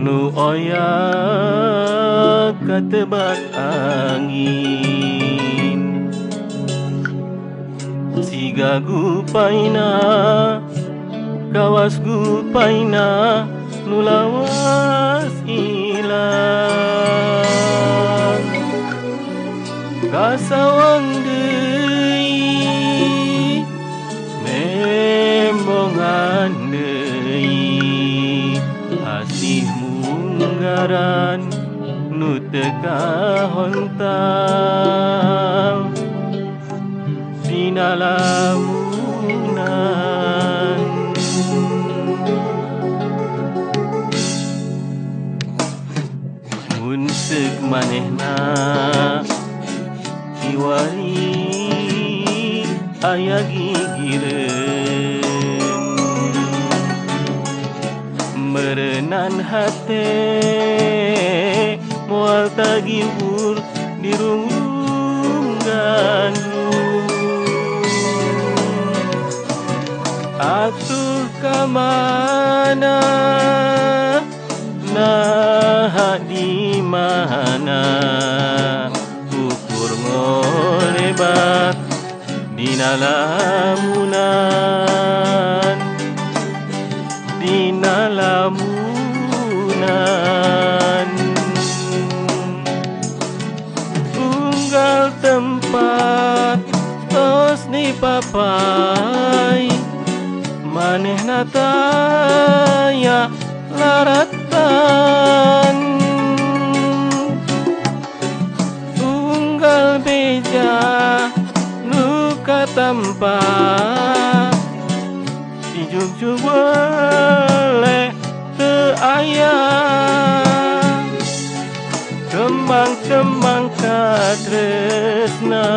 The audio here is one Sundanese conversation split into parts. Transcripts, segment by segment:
nu oya katebat angin siga gupaina kawas gupaina nu lawas ilang kasawang deui membongan deui asih munggaran nu teu kahontang dina lamunan mun seuk manehna iwari aya gigireun meureunan hate moal tagihur di runggan atuh kamana nah di mana ukur ngolebat dina lamunan unggal tempat tos dipapai manehna taya laratan unggal beja nu katampa di jugjug boleh teu aya kembang-kembang katresna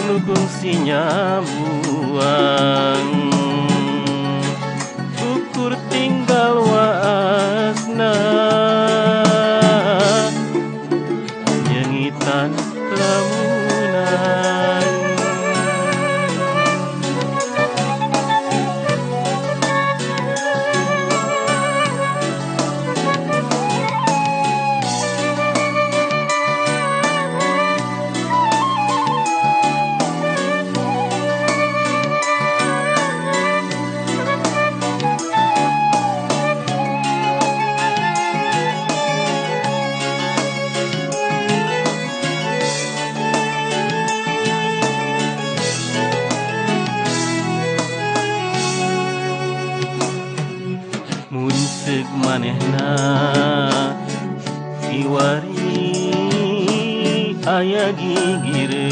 nu kungsinya buang ukur tinggal waasna nyengitan lamunan munsek manehna iwari aya gigireun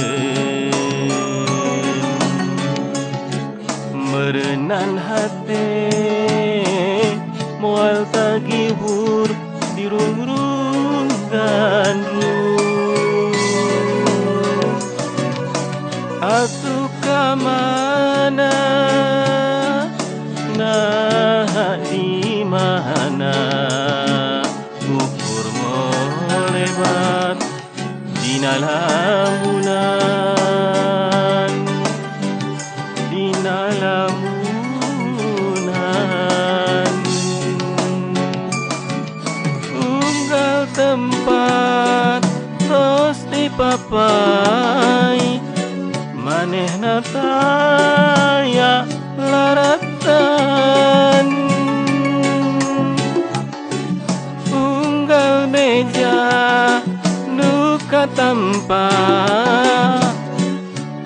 meureunan hate moal tagihur di rungrung gandrung atuh kamana nah di mana ukur ngolebat dina lamunan unggal tempat tos dipapai manehna taya laratan unggal beja nu katampa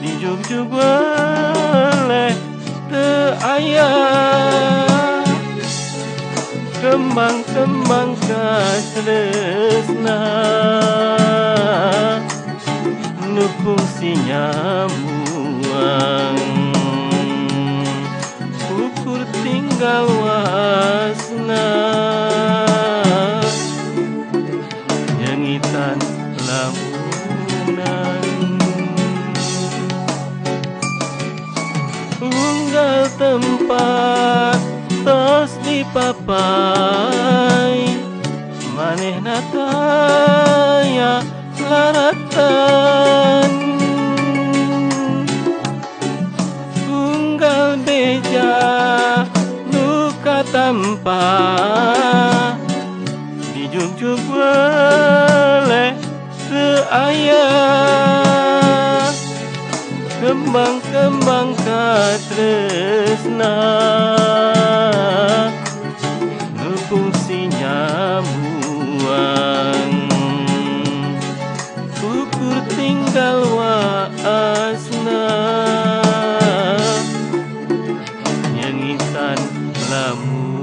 di jugjug boleh teu aya kembang-kembang katresna nu fungsinya buang ukur tinggal wasna nyengitan lamunan unggal tempat tos dipapai manehna taya laratan unggal beja rempah dijunjung oleh seayah kembang-kembang katresna nu fungsinya buang ukur tinggal waasna yang insan lamun